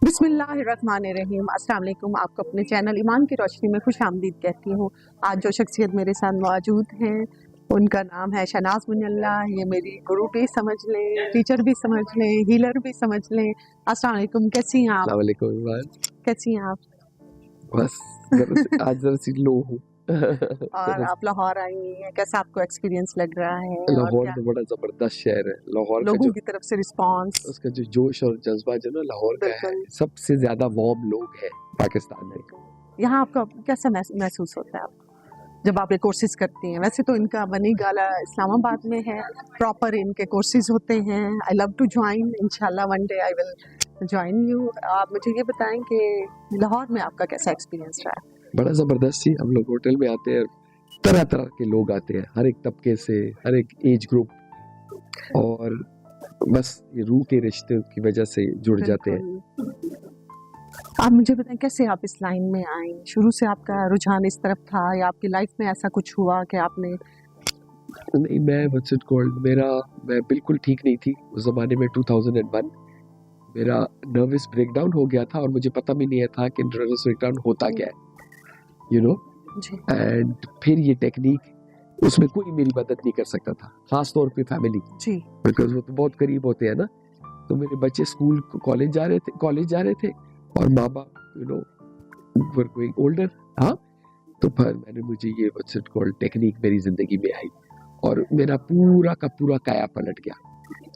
बिस्मिल्लाहिर्रहमानिर्रहीम। अस्सलाम वालेकुम। आपको अपने चैनल ईमान की रोशनी में खुश आमदीद कहती हूँ। आज जो शख्सियत मेरे साथ मौजूद हैं उनका नाम है शहनाज मुनल्ला। ये मेरी गुरु भी समझ लें, टीचर भी समझ लें, हीलर भी समझ लें। अस्सलाम वालेकुम, कैसी हैं आप? अस्सलाम वालेकुम इमरान। कैसी हैं आप? बस आज जरा सी लो हूँ। और आप लाहौर आई हुई हैं, कैसा आपको एक्सपीरियंस लग रहा है? और लाहौर क्या तो बड़ा जबरदस्त शहर है। लाहौर का लोगों जो की तरफ से रिस्पांस? उसका जो जोश और जज्बा जो ना लाहौर का है, बिल्कुल। सबसे ज्यादा वार्म लोग हैं पाकिस्तान में। यहाँ आपका कैसा महसूस होता है आपको जब आप ये कोर्सेज करती हैं? वैसे तो इनका बनी गाला इस्लामाबाद में है, प्रॉपर इनके कोर्सेज होते हैं। आई लव टू ज्वाइन, इंशाल्लाह one day I will join you. आप मुझे ये बताएं कि लाहौर में आपका कैसा एक्सपीरियंस रहा है? बड़ा जबरदस्त ही। हम लोग होटल में आते हैं, तरह तरह के लोग आते हैं, हर एक तबके से, हर एक एज ग्रुप, और बस ये रूह के रिश्ते की वजह से जुड़ जाते हैं। आप मुझे बताएं कैसे आप इस लाइन में आए? शुरू से आपका रुझान इस तरफ था या आपकी लाइफ में ऐसा कुछ हुआ कि आपने? नहीं, मैं बिल्कुल ठीक नहीं थी उस जमाने में। 2001 मेरा नर्वस ब्रेकडाउन हो गया था और मुझे पता भी नहीं था कि नर्वस ब्रेकडाउन होता क्या है, यू नो। एंड फिर ये टेक्निक, उसमें कोई मेरी मदद नहीं कर सकता था, खास तौर पे फैमिली जी, बिकॉज वो तो बहुत करीब होते हैं ना। तो मेरे बच्चे स्कूल कॉलेज जा रहे थे और माँ बाप you know were going older. हाँ, तो फिर मुझे ये व्हाट्स इट कॉल्ड टेक्निक मेरी जिंदगी में आई और मेरा पूरा का पूरा काया पलट गया।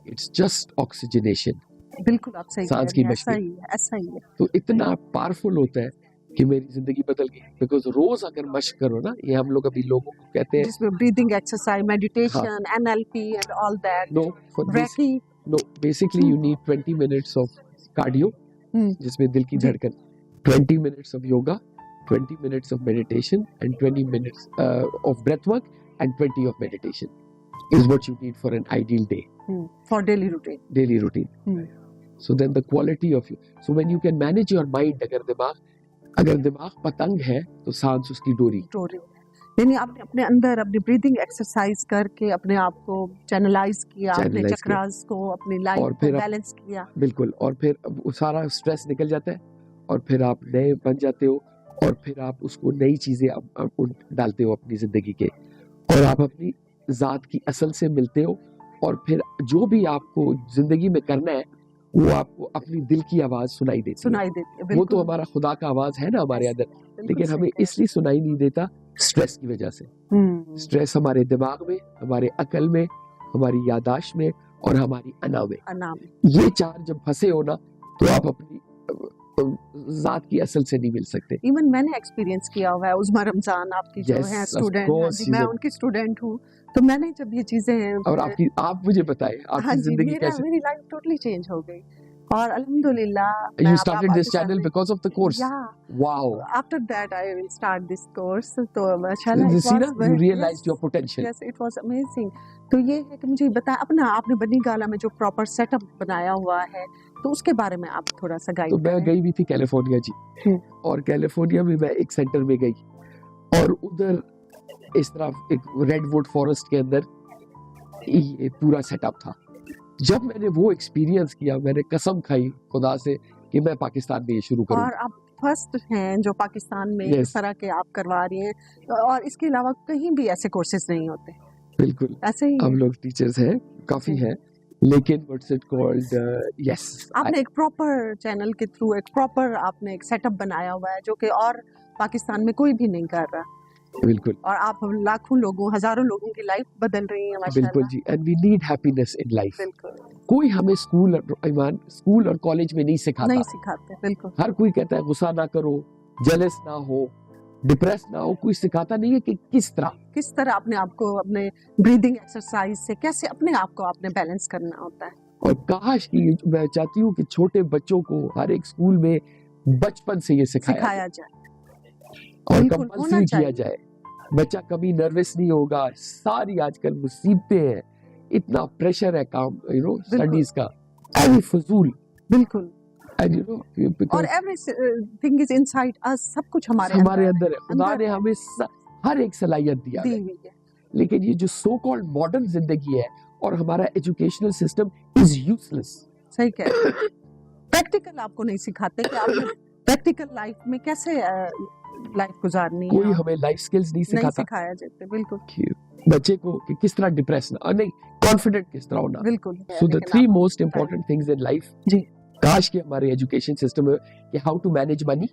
It's just oxygenation. बिल्कुल आप सही सांस की ऐसा ही है। तो इतना पावरफुल होता है कि मेरी जिंदगी बदल गई। बिकॉज रोज अगर मश्क करो ना, ये हम लोग अभी लोगों को कहते हैं जिसमें breathing exercise, meditation, NLP and all that. No, basically you need 20 minutes of cardio, जिसमें दिल की धड़कन, 20 minutes of yoga, 20 minutes of meditation and 20 minutes of breath work and 20 of meditation is what you need for an ideal day. For daily routine. So then the quality of you. So when you can manage your mind, अगर दिमाग पतंग है तो सांस उसकी डोरी। यानी आपने अपने अंदर अपनी ब्रीदिंग एक्सरसाइज करके अपने आप को चैनलाइज किया, अपने चक्रास को, अपनी लाइफ को बैलेंस किया। बिल्कुल। और फिर वो सारा स्ट्रेस निकल जाता है और फिर आप नए बन जाते हो और फिर आप उसको नई चीजें डालते हो अपनी जिंदगी के, और आप अपनी जात की असल से मिलते हो। और फिर जो भी आपको जिंदगी में करना है वो आपको अपनी दिल की आवाज सुनाई देती है। वो तो हमारा खुदा का आवाज है ना हमारे अंदर, लेकिन हमें इसलिए सुनाई नहीं देता स्ट्रेस की वजह से। स्ट्रेस हमारे दिमाग में, हमारे अकल में, हमारी यादाश्त में और हमारी अना में। ये चार जब फंसे हो ना तो आप अपनी जात की असल से नहीं मिल सकते। इवन मैंने एक्सपीरियंस किया हुआ है। उज़मा रमजान आपकी जो है स्टूडेंट, मैं उनकी स्टूडेंट हूँ, तो मैंने जब ये चीजें और आप मुझे बताएं आपकी जिंदगी कैसे? मेरी लाइफ टोटली चेंज हो गई और अल्हम्दुलिल्लाह। You started this channel because of the course? Yeah. Wow. After that I will start this course. तो माशाल्लाह you realized your potential. Yes, it was amazing. तो ये है कि मुझे बताएं अपना, आपने बनी गाला में जो प्रॉपर सेटअप बनाया हुआ है तो उसके बारे में आप थोड़ा सा गाइड। तो मैं गई भी थी कैलिफोर्निया जी, और कैलिफोर्निया में मैं एक सेंटर में गई और उधर इस तरफ एक रेडवुड फॉरेस्ट के अंदर ये पूरा सेटअप था। जब मैंने वो एक्सपीरियंस किया, मैंने कसम खाई खुदा से कि मैं पाकिस्तान में ये शुरू करूं। और आप फर्स्ट हैं जो पाकिस्तान में इस तरह के आप करवा रही हैं, और इसके अलावा कहीं भी ऐसे कोर्सेज नहीं होते। बिल्कुल ऐसे ही हम लोग टीचर्स हैं, काफी हैं, लेकिन व्हाट्स इट कॉल्ड, यस, आपने एक प्रॉपर चैनल के थ्रू एक प्रॉपर आपने एक सेटअप बनाया हुआ है जो कि और पाकिस्तान में कोई भी नहीं कर रहा। बिल्कुल। और आप लाखों लोगों, हजारों लोगों की लाइफ बदल रही है माशाल्लाह। बिल्कुल जी। And we need happiness in life. बिल्कुल। कोई हमें स्कूल और कॉलेज में नहीं सिखाते। बिल्कुल। हर कोई कहता है गुस्सा ना करो, जेलस ना हो, डिप्रेस ना हो, कोई सिखाता नहीं है कि किस तरह अपने आप को अपने ब्रीदिंग एक्सरसाइज से कैसे अपने आप को आपने बैलेंस करना होता है। और काश कि मैं चाहती हूँ कि छोटे बच्चों को हर एक स्कूल में बचपन से ये सिखाया जाए और कंपल्सरी किया जाए। बच्चा कभी नर्वस नहीं होगा। सारी आजकल मुसीबतें हैं, इतना प्रेशर है काम, यू नो, स्टडीज का, एवरी फजूल। बिल्कुल। एंड यू नो, और एवरीथिंग इज इनसाइड अस, सब कुछ हमारे अंदर है। खुदा ने हमें हर एक सलाहियत दिया है, लेकिन ये जो सो कॉल्ड मॉडर्न जिंदगी है और हमारा एजुकेशनल सिस्टम इज यूजलेस। सही कह रहे हैं। प्रैक्टिकल आपको नहीं सिखाते कि आपने प्रैक्टिकल लाइफ में कैसे लाइफ गुजारनी है, कोई हमें लाइफ स्किल्स नहीं नहीं सिखाता सिखाया जाते। बिल्कुल कि बच्चे को कि किस तरह डिप्रेस ना, नहीं, कॉन्फिडेंट किस तरह होना। बिल्कुल। सो द लेकिन थ्री आप- most important things in life, जी काश कि हमारे एजुकेशन सिस्टम में कि how to manage money,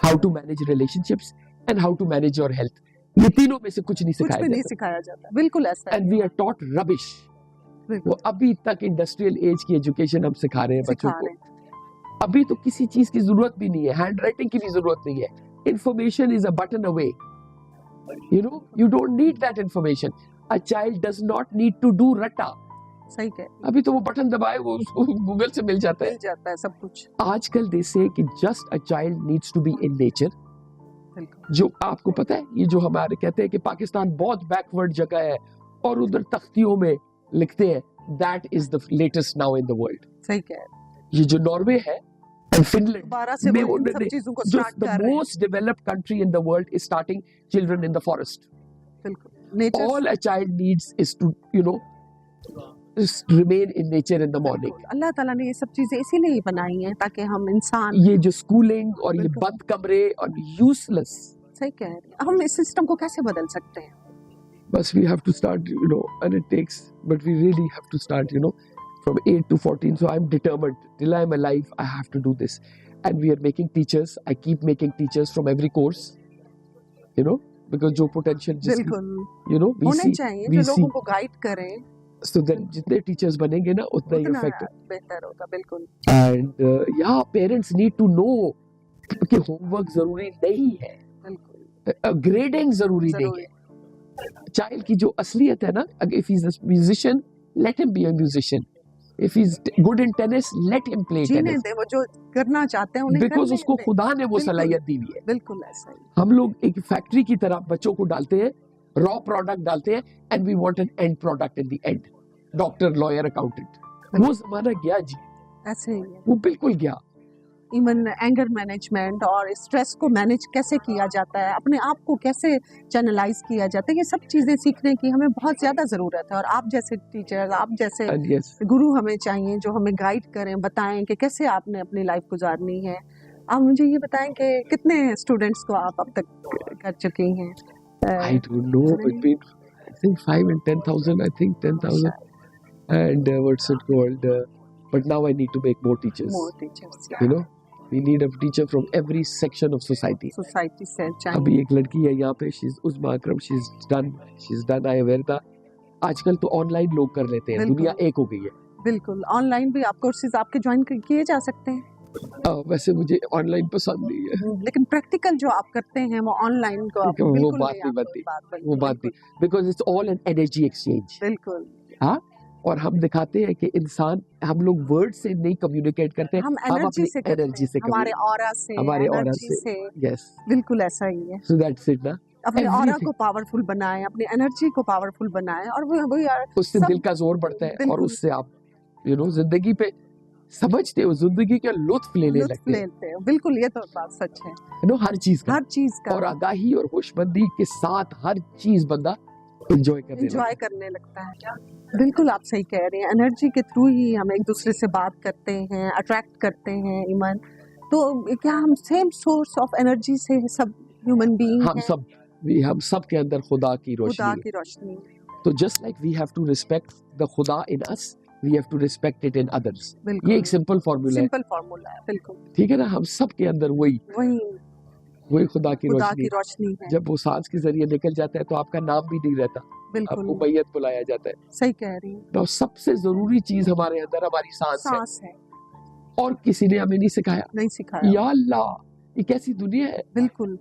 how to manage relationships and how to manage your health, ये तीनों में से कुछ नहीं कुछ सिखाया भी नहीं जाता। सिखाया जाता। बिल्कुल ऐसा है। And we are taught rubbish. बिल्कुल वो अभी तक इंडस्ट्रियल एज की एजुकेशन हम सिखा रहे हैं बच्चों सिखा को। रहे हैं। अभी तो किसी चीज की जरूरत भी नहीं है, हैंड राइटिंग की भी जरूरत नहीं है। Information is a button away, you know, you don't need that information. A child does not need to do रटा। सही कह अभी तो वो बटन दबाए वो उसको गूगल से मिल जाता है। मिल जाता है सब कुछ। आजकल दे से कि just a child needs to be in nature. बिल्कुल जो आपको पता है, ये जो हमारे कहते हैं कि पाकिस्तान बहुत बैकवर्ड जगह है और उधर तख्तियों में लिखते हैं that is the latest now in the world. सही कह रहे हैं। ये जो नॉर्वे है और फिनलैंड दोबारा से में वो इन सब उन्होंने चीजों को जो स्टार्ट द कर रहे हैं। Most developed country in the world is starting children in the forest. बिल्कुल nature All a child needs is to, you know, just remain in nature in the morning. अल्लाह ताला ने ये सब चीजें इसीलिए ही बनाई हैं ताकि हम इंसान, ये जो स्कूलिंग और ये बिल्कुल। बंद कमरे और यूजलेस, सही कह रहे हैं, हम इस सिस्टम को कैसे बदल सकते हैं? बस we have to start, you know, and it takes, but we really have to start, you know, from 8 to 14. So I'm determined till I'm alive, I have to do this. And we are making teachers. I keep making teachers from every course, you know, because जो potential जिसकी, बिल्कुल you know, we होने see, चाहिए we जो see. लोगों को guide करें, So then जितने टीचर्स बनेंगे ना उतना ही उतना इफेक्ट। बेहतर होगा। बिल्कुल एंड या पेरेंट्स नीड टू नो कि होमवर्क जरूरी नहीं है, बिल्कुल ग्रेडिंग जरूरी नहीं जरूरी है। चाइल्ड की जो असलियत है ना, if he is a musician let him be a musician, if he is good in tennis let him play जीने टेनिस, दे, वो जो करना चाहते हैं उन्हें बिकॉज करने उसको दें। खुदा ने वो बिल्कुल। सलाहियत दी हुई है। बिल्कुल ऐसा ही। हम लोग एक फैक्ट्री की तरह बच्चों को डालते हैं, रॉ प्रोडक्ट डालते हैं and we want an end product in the end, doctor, lawyer, accountant. वो जमाना गया जी, ऐसे ही है। वो बिल्कुल गया। इवन एंगर मैनेजमेंट और स्ट्रेस को मैनेज कैसे किया जाता है, अपने आप को कैसे चैनलाइज किया जाता है, ये सब चीज़ें सीखने की हमें बहुत ज़्यादा ज़रूरत है। और आप जैसे टीचर, आप जैसे एंड यस, गुरु हमें चाहिए जो हमें गाइड करें, बताएं कि कैसे आपने अपनी लाइफ गुजारनी है। आप मुझे ये बताएं कि कितने स्टूडेंट्स को आप अब तक कर चुकी हैं? I don't know, between I think 5 and 10,000. I think 10,000. And what's it called? But now I need to make more teachers. More teachers You know, we need a teacher from every section of society. Society से चाहिए। अभी एक लड़की है यहाँ पे, she's उस्मा अकरम, she's done Ayurveda. आजकल तो ऑनलाइन लोग कर लेते हैं, बिल्कुल। दुनिया एक हो गई है। बिल्कुल ऑनलाइन भी आप कोर्सेज आपके ज्वाइन किए जा सकते हैं। वैसे मुझे ऑनलाइन पसंद नहीं है, लेकिन प्रैक्टिकल जो आप करते हैं वो ऑनलाइन को आप वो बिल्कुल बात नहीं, नहीं आप बनती, बात वो बात नहीं, because it's all an energy exchange. बिल्कुल हाँ, और हम दिखाते हैं कि इंसान, हम लोग वर्ड से नहीं कम्युनिकेट करते, हम हम एनर्जी अपनी से करते एनर्जी हैं, से हमारे ऑरा से, हमारे ऑरा एनर्जी से। से। यस, बिल्कुल ऐसा ही है। सो दैट्स इट ना। अपने ऑरा Everything. को पावरफुल बनाएं, अपनी एनर्जी को पावरफुल बनाएं, और वो यार उससे सब दिल का जोर बढ़ता है और बिल्कुल। उससे आप जिंदगी पे समझते हो, जिंदगी का लुत्फ लेने लुत्फ लगते हैं, लेते हैं। बिल्कुल ये तो बात सच है, हर चीज का, हर चीज का और आगाही और होशमंदी के साथ हर चीज बंदा एंजॉय करने लगता एंजॉय करने लगता है। बिल्कुल आप सही कह रहे हैं, एनर्जी के थ्रू ही हम एक दूसरे से बात करते हैं, अट्रैक्ट करते हैं ईमान। तो क्या हम सेम सोर्स ऑफ एनर्जी से सब ह्यूमन बीइंग हम हैं? हम सब के अंदर खुदा की खुदा रोशनी है। की रोशनी। तो just like we have to respect the खुदा in us, we have to respect it in others. बिल्कुल ये एक सिंपल फॉर्मूला है, सिंपल फार्मूला है। बिल्कुल ठीक है ना। हम सब के अंदर वही वही खुदा की खुदा रोशनी। की रोशनी है। जब वो सांस के जरिए निकल जाता है तो आपका नाम भी नहीं रहता, बिल्कुल आपको मैयत बुलाया जाता है। सही कह रही हूँ। तो सबसे जरूरी चीज हमारे अंदर हमारी सांस है, सांस है, और किसी ने हमें नहीं सिखाया। नहीं सिखाया। या अल्लाह, ये कैसी दुनिया है। बिल्कुल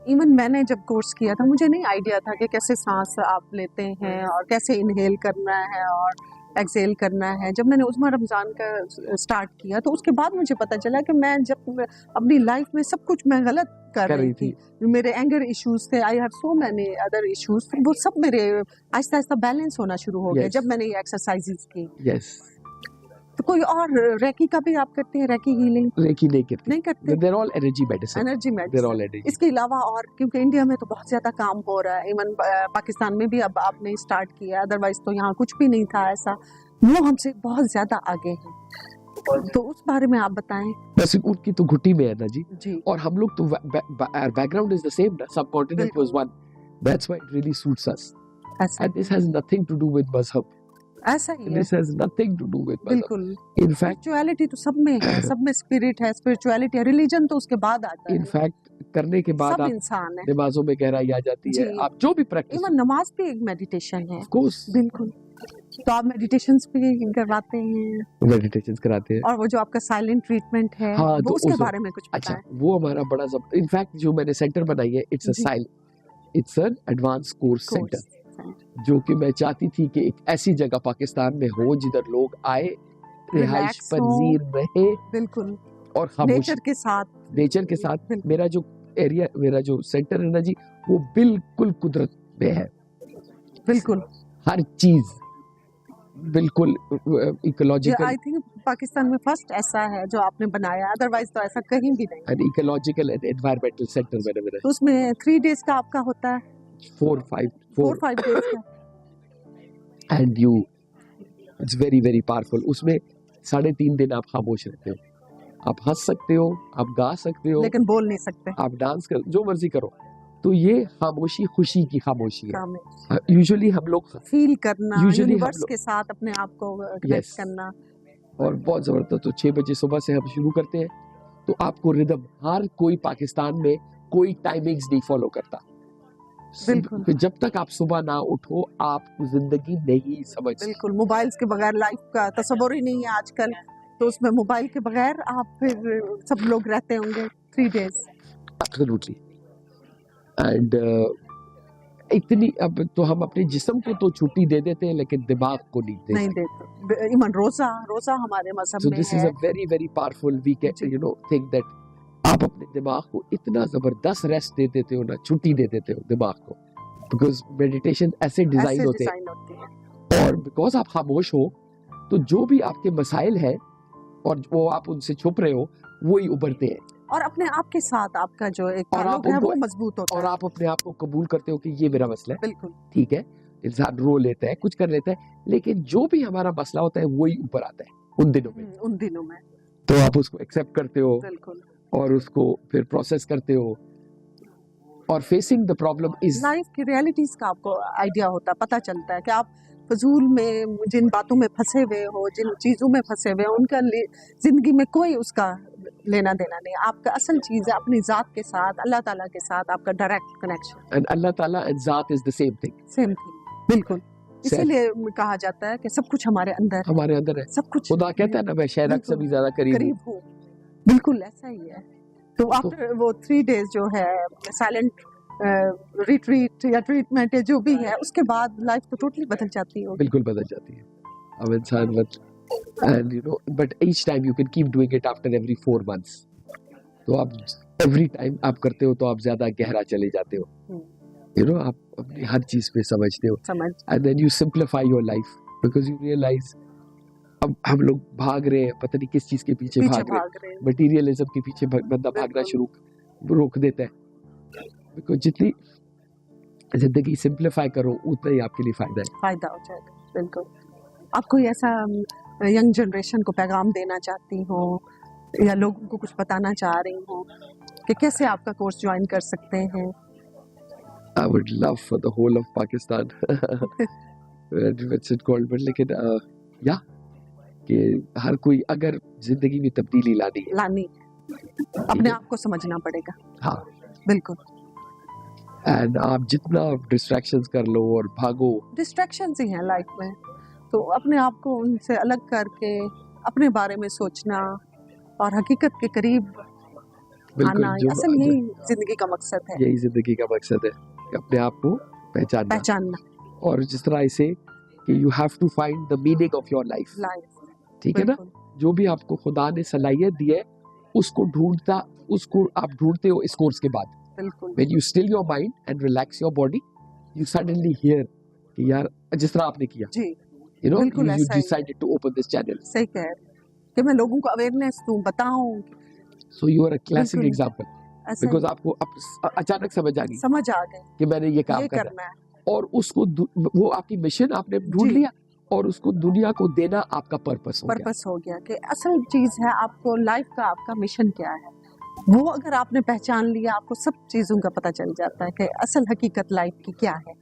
इवन मैंने जब कोर्स किया था मुझे नहीं आइडिया था कि कैसे सांस आप लेते हैं और कैसे इनहेल करना है और एक्सेल करना है। जब मैंने उस्मा रमज़ान का स्टार्ट किया तो उसके बाद मुझे पता चला कि मैं जब अपनी लाइफ में सब कुछ मैं गलत कर रही थी। मेरे एंगर इश्यूज थे, I have so many other issues, वो सब मेरे आहिस्ता आहिस्ता बैलेंस होना शुरू हो गया Yes. जब मैंने ये एक्सरसाइजेस की। यस, तो कोई और रेकी का भी आप करते हैं? रेकी हीलिंग रेकी नहीं करते, नहीं करते? They're all energy medicine, energy they're all medicine. Energy. इसके अलावा और क्योंकि इंडिया में तो बहुत ज्यादा काम हो रहा है, इवन पाकिस्तान में भी अब आपने स्टार्ट किया, अदरवाइज तो यहाँ कुछ भी नहीं था ऐसा। वो हमसे बहुत ज्यादा आगे हैं। तो उस बारे में आप बताएं। बस उनकी तो घुट्टी में है ना जी, जी और हम लोग तो बैकग्राउंड इज द सेम ना, subcontinent was one, that's why it really suits us, ऐसा and this has nothing to do with मजहब, ऐसा ही है, this has nothing to do with मजहब। बिल्कुल। इन फैक्ट स्पिरिचुअलिटी तो सब में है, सब में स्पिरिट है, स्पिरिचुअलिटी है, रिलीजन तो उसके बाद आता इन है। फैक्ट करने के बाद सब आप इंसान है, नमाजों में गहराई आ जाती है, जी। आप जो भी प्रैक्टिस, इवन नमाज भी एक मेडिटेशन है, ऑफ कोर्स बिल्कुल। तो आप मेडिटेशंस भी करवाते हैं, मेडिटेशंस कराते हैं। और वो जो आपका साइलेंट ट्रीटमेंट है, हाँ, वो तो उसके उस- बारे में कुछ अच्छा, बताएं। वो हमारा बड़ा इनफैक्ट जो मैंने सेंटर बनाई है, इट्स अ जी। It's an advance course centre, course जो कि मैं चाहती थी कि एक ऐसी जगह पाकिस्तान में हो जिधर लोग आए, रिहाइश Relax हो। पजीर रहे बिल्कुल, और खामोश नेचर के साथ, नेचर के साथ। बिल्कुल। मेरा जो एरिया, मेरा जो सेंटर है ना जी, वो बिल्कुल कुदरत में है, बिल्कुल। हर चीज बिल्कुल इकोलॉजिकल, आई थिंक पाकिस्तान में फर्स्ट ऐसा है जो आपने बनाया, अदरवाइज तो ऐसा कहीं भी नहीं। And ecological and environmental centre मैंने मेरा तो उसमें 3 days का आपका होता है, 4-5 days का। And you, it's very very powerful. उसमें 3.5 दिन आप खामोश रहते हो, आप हंस सकते हो, आप गा सकते हो, लेकिन बोल नहीं सकते। आप डांस कर, जो मर्जी करो। तो ये खामोशी खुशी की खामोशी है। काम यूजुअली हम लोग, फील करना, Usually हम यूनिवर्स लोग- के साथ अपने आप को Yes. कनेक्ट करना। और बहुत जबरदस्त, तो 6 बजे सुबह से हम शुरू करते हैं, तो आपको रिदम, हर कोई पाकिस्तान में कोई टाइमिंग्स नहीं फॉलो करता। बिल्कुल। तो जब तक आप सुबह ना उठो, आप जिंदगी नहीं समझ। बिल्कुल, मोबाइल्स के बगैर लाइफ का तस्वुर ही नहीं है आजकल, तो उसमें मोबाइल के बगैर आप फिर सब लोग रहते होंगे 3 days। एब्सोल्युटली। एंड इतनी, अब तो हम अपने जिस्म को तो छुट्टी दे देते हैं, लेकिन दिमाग को नहीं दे नहीं देते। इवन रोजा हमारे मजहब सो में दिस इज है। A very very powerful, we can जी। यू नो थिंक दैट आप अपने दिमाग को इतना जबरदस्त रेस्ट दे देते हो ना, छुट्टी दे देते हो दिमाग को, बिकॉज मेडिटेशन ऐसे डिजाइन ऐसे होते हैं, डिजाइन होती है। और बिकॉज आप खामोश हो, तो जो भी आपके मसाइल है और वो आप उनसे छुप रहे हो, वही उभरते हैं, और अपने आप के साथ आपका जो एक और आप ताल्लुक है उनको- वो मजबूत होता और है। आप अपने आप को कबूल करते हो कि ये मेरा मसला है, बिल्कुल। ठीक है। इंसान रो लेता है, कुछ कर लेता है, लेकिन जो भी हमारा मसला होता है वही ऊपर आता है उन दिनों में। उन दिनों में तो आप उसको एक्सेप्ट करते हो बिल्कुल। और उसको फिर प्रोसेस करते हो, और facing the problem is, life की रियलिटीज का आपको आइडिया होता है, पता चलता है कि आप फजूल में जिन बातों में फंसे हुए हो, जिन चीज़ों में फंसे हुए हो, उनका जिंदगी में कोई उसका लेना देना नहीं। आपका असल चीज़ है अपनी ज़ात के साथ, अल्लाह ताला के साथ आपका डायरेक्ट कनेक्शन। एंड अल्लाह ताला एंड ज़ात is the same thing, same thing, बिल्कुल। इसीलिए कहा जाता है कि सब कुछ हमारे अंदर है, हमारे अंदर है। सब कुछ खुदा कहता है ना, मैं शहरक से भी ज्यादा करीब हूँ। करीब हूँ। बिल्कुल ऐसा ही है। तो आफ्टर वो 3 days जो है साइलेंट रिट्रीट या ट्रीटमेंट या जो भी है, उसके बाद लाइफ तो टोटली बदल जाती है। बिल्कुल बदल जाती है। अब इंसान and you know, but each time you can keep doing it after every 4 months। तो आप एवरी टाइम आप करते हो तो आप ज्यादा गहरा चले जाते हो, यू नो, आप अपनी हर चीज पे समझते हो, समझ। And then you simplify your life, because you realise अब हम लोग भाग रहे हैं, पता नहीं किस चीज के पीछे भाग रहे हैं, मटीरियलिज्म के पीछे बंदा भागना शुरू रोक देता है, बिकॉज जितनी जिंदगी सिंप्लीफाई करो उतना ही आपके लिए फायदा हो जाएगा। बिल्कुल। आप कोई ऐसा यंग जनरेशन को पैगाम देना चाहती हो या लोगों को कुछ बताना चाह रही हो कि कैसे आपका कोर्स ज्वाइन कर सकते हैं? I would love for the whole of Pakistan what's it called, but लेकिन या कि हर कोई अगर जिंदगी में तब्दीली लानी अपने आप को समझना पड़ेगा। हाँ, बिल्कुल। एंड आप जितना डिस्ट्रैक्शंस कर लो और भागो, डिस्ट्रैक्शंस ही हैं लाइफ में, तो अपने आप को उनसे अलग करके अपने बारे में सोचना और हकीकत के करीब आना, असल यही जिंदगी का मकसद है। यही जिंदगी का मकसद है कि अपने आप को पहचानना, और जिस तरह से कि you have to find the meaning of your life, ठीक है ना। जो भी आपको खुदा ने सलाहियत दी है उसको आप ढूंढते हो इस कोर्स के बाद। बिल्कुल। When you still your mind and relax your body, you suddenly hear कि यार जिस तरह आपने किया, जी, you know, बिल्कुल you decided to open this channel. सही कह रहे हैं कि मैं लोगों को अवेयरनेस दूं, बताऊं। So you are a classic बिल्कुल। example, because आपको अचानक समझ आ गई कि मैंने ये काम करना है, और उसको वो आपकी मिशन आपने ढूंढ लिया, और उसको दुनिया को देना आपका पर्पस हो गया। पर्पस हो गया कि असल चीज है आपको लाइफ का, आपका मिशन क्या है, वो अगर आपने पहचान लिया आपको सब चीजों का पता चल जाता है कि असल हकीकत लाइफ की क्या है।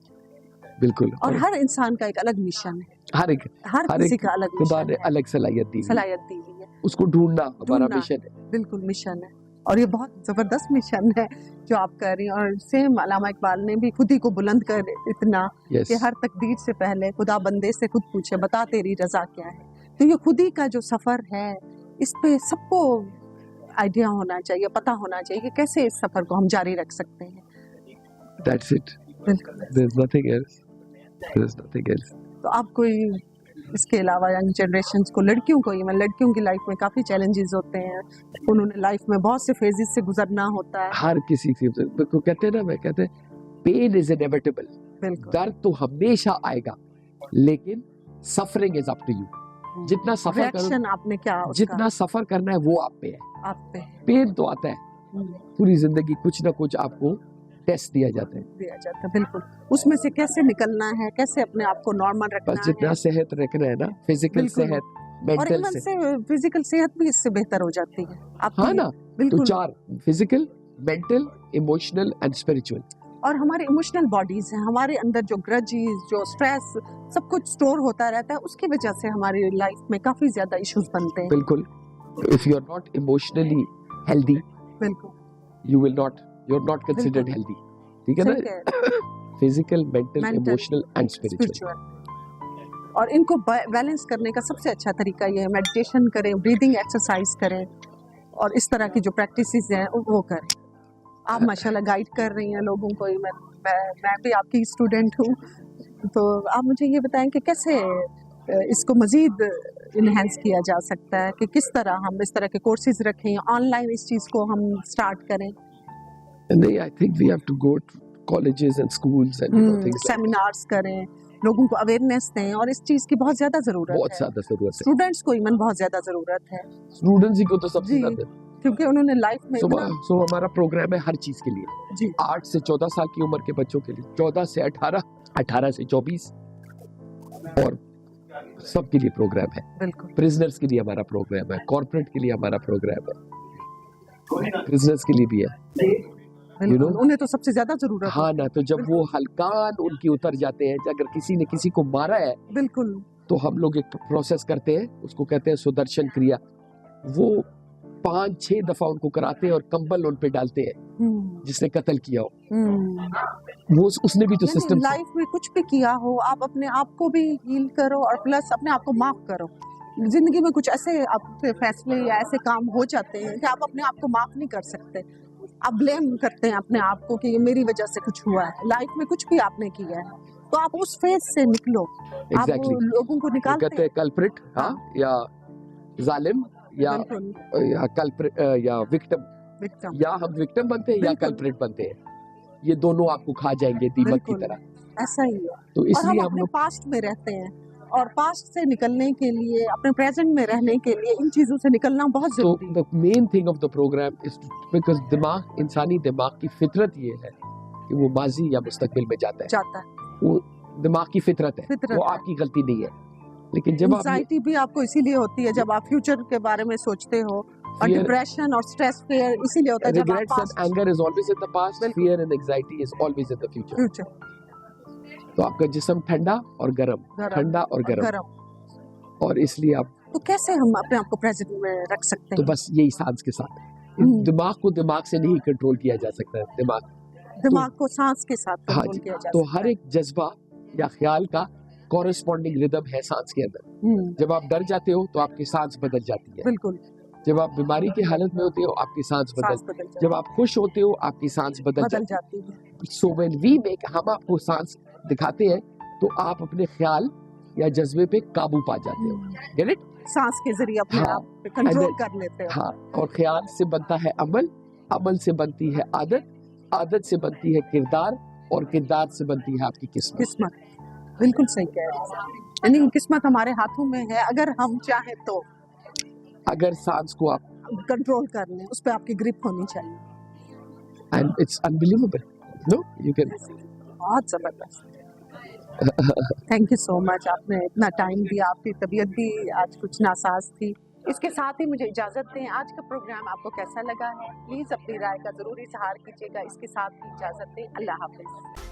बिल्कुल। और हर इंसान का एक अलग मिशन है, हर हर किसी का अलग खुदा मिशन ने है, अलग सलाहियत दी हुई है। सलाहियत दी हुई है, उसको ढूंढना हमारा ढूंढना। मिशन है। बिल्कुल मिशन है। और ये बहुत जबरदस्त मिशन है जो आप कर रही हैं। और सेम अल्लामा इकबाल ने भी खुद ही को बुलंद कर इतना Yes. कि हर तकदीर से पहले खुदा बंदे से खुद पूछे बता तेरी रजा क्या है। तो ये खुद ही का जो सफर है, इस पे सबको आइडिया होना चाहिए, पता होना चाहिए कि कैसे इस सफर को हम जारी रख सकते हैं। That's it. बिल्कुल। There's nothing else. There's nothing else. तो आप कोई इसके अलावा यंग जनरेशन्स को, लड़कियों को, इवन लड़कियों की लाइफ में काफी चैलेंजेस होते हैं, उन्होंने लाइफ में बहुत से फेजेस से गुजरना होता है। हर किसी चीज को कहते हैं ना, मैं कहते हैं पेन इज इनएविटेबल। बिल्कुल। दर्द तो हमेशा आएगा, लेकिन suffering is up to you. जितना सफर रिएक्शन आपने क्या उसका जितना सफर करना है वो आप पे है। आप पे पेन तो आता है, पूरी जिंदगी कुछ ना कुछ आपको टेस्ट दिया जाता है। दिया जाता है। बिल्कुल। उसमें से कैसे निकलना है, कैसे अपने आप को नॉर्मल रखना बस जितना है। सेहत रखना है ना, फिजिकल बिल्कुल। सेहत, और मेंटल इवन सेहत। से फिजिकल सेहत भी इससे बेहतर हो जाती है आपकी। हाँ ना, तो बिल्कुल। चार, physical, mental, emotional and spiritual. और हमारे इमोशनल बॉडीज हैं, हमारे अंदर जो ग्रजेस, जो स्ट्रेस, सब कुछ स्टोर होता रहता है, उसकी वजह से हमारी लाइफ में काफी ज्यादा इश्यूज बनते हैं। बिल्कुल। If you are not emotionally healthy, बिल्कुल। You will not, you are not considered बिल्कुल। हेल्दी। ठीक है ना? ठीक है। Physical, mental, Mental, emotional and spiritual. Spiritual. और इनको बैलेंस करने का सबसे अच्छा तरीका ये है, मेडिटेशन करें, ब्रीदिंग एक्सरसाइज करें, और इस तरह की जो प्रैक्टिसेस हैं वो करें। आप माशाल्लाह गाइड कर रही हैं लोगों को। मैं भी आपकी स्टूडेंट हूँ, तो आप मुझे ये बताएं कि कैसे इसको मजीद इनहेंस किया जा सकता है, कि किस तरह हम इस तरह के कोर्सेज रखें, ऑनलाइन इस चीज़ को हम स्टार्ट करें। नहीं, I think we have to go to colleges and schools and things, seminars करें, लोगों को अवेयरनेस दें, और इस चीज़ की बहुत ज़्यादा ज़रूरत बहुत है। ज्यादा जरूरत है। स्टूडेंट्स को इवन बहुत ज़्यादा ज़रूरत है, स्टूडेंट्स ही को तो सबसे जी। ज्यादा। क्योंकि उन्होंने लाइफ में सो हमारा प्रोग्राम है हर चीज के लिए। जी 8 से 14 साल की उम्र के बच्चों के लिए, 14 से 18, 18 से 24, और सबके लिए प्रोग्राम है। बिल्कुल। प्रिजनर्स के लिए हमारा प्रोग्राम है, कॉर्पोरेट के लिए हमारा प्रोग्राम है, प्रिजनर्स के लिए भी है। बिल्कुल। know? उन्हें तो सबसे ज्यादा जरूरत हाँ ना, तो जब वो हल्कान उनकी उतर जाते हैं, अगर किसी ने किसी को मारा है, है। बिल्कुल। तो हम लोग एक प्रोसेस करते हैं, उसको कहते हैं सुदर्शन क्रिया। वो 5-6 दफा उनको कराते हैं और कंबल उन पे डालते हैं जिसने कत्ल किया हो। वो उसने भी तो सिस्टम लाइफ में कुछ भी किया हो, आप अपने आप को भी हील करो और प्लस अपने आप को माफ करो। जिंदगी में कुछ ऐसे आपके फैसले या ऐसे काम हो जाते हैं कि आप अपने आप को माफ नहीं कर सकते। आप ब्लेम करते हैं अपने आप को कि ये मेरी वजह से कुछ हुआ है। लाइफ में कुछ भी आपने किया है, तो आप उस फेज से निकलो। आप लोगों को निकालते कहते हैं कल्प्रिट, हाँ, या जालिम, या कल्प्रिट, या विक्टिम, या हम विक्टिम बनते हैं या कल्प्रिट बनते हैं। ये दोनों आपको खा जाएंगे दीमक की तरह। ऐसा ही है। तो इसलिए हम लोग पास्ट में रहते हैं, और पास्ट से निकलने के लिए, अपने प्रेजेंट में रहने के लिए इन चीजों से निकलना बहुत जरूरी है। The main thing of the programme is because दिमाग, इंसानी दिमाग की फितरत ये है कि वो माजी या मुस्तकबिल में जाता है। वो दिमाग की फितरत है, वो आपकी गलती नहीं है। लेकिन जब एंजाइटी भी आपको इसीलिए होती है जब आप फ्यूचर के बारे में सोचते हो, और डिप्रेशन और स्ट्रेस, फियर इसीलिए होता है जब आप past. Anger is always in the past, fear and anxiety is always in the future. तो आपका जिस्म ठंडा और गर्म, ठंडा और गर्म, और इसलिए आप, तो कैसे हम अपने आप को प्रेजेंट में रख सकते हैं? तो बस यही सांस के साथ। दिमाग को दिमाग से नहीं कंट्रोल किया जा सकता है। दिमाग को सांस के साथ कंट्रोल किया जा सकता है। तो हर एक जज्बा या ख्याल का कॉरेस्पॉन्डिंग रिदम है सांस के अंदर। जब आप डर जाते हो तो आपकी सांस बदल जाती है। बिल्कुल। जब आप बीमारी की हालत में होते हो आपकी सांस बदल, जब आप खुश होते हो आपकी सांस बदल जाती है। सो व्हेन वी मेक, हम आपको सांस दिखाते हैं तो आप अपने ख्याल या जज्बे पे काबू पा जाते हो। Get it? सांस के जरिए अपने आप पे कंट्रोल कर लेते हो। हाँ, और ख्याल से बनता है अमल, अमल से बनती है आदत, आदत से बनती है किरदार, और किरदार से बनती है आपकी किस्मत। बिल्कुल सही कह रहे हैं। यानी किस्मत हमारे हाथों में है, अगर हम चाहें तो। अगर सांस को आप कंट्रोल कर लें, उस पे आपकी ग्रिप होनी चाहिए। And it's unbelievable, no, you can. बहुत जबरदस्त। थैंक यू सो मच, आपने इतना टाइम दिया, आपकी तबीयत भी आज कुछ नासाज थी। इसके साथ ही मुझे इजाज़त दें। आज का प्रोग्राम आपको कैसा लगा है, प्लीज़ अपनी राय का ज़रूर इज़हार कीजिएगा। इसके साथ ही इजाज़त दें। अल्लाह हाफ़िज़।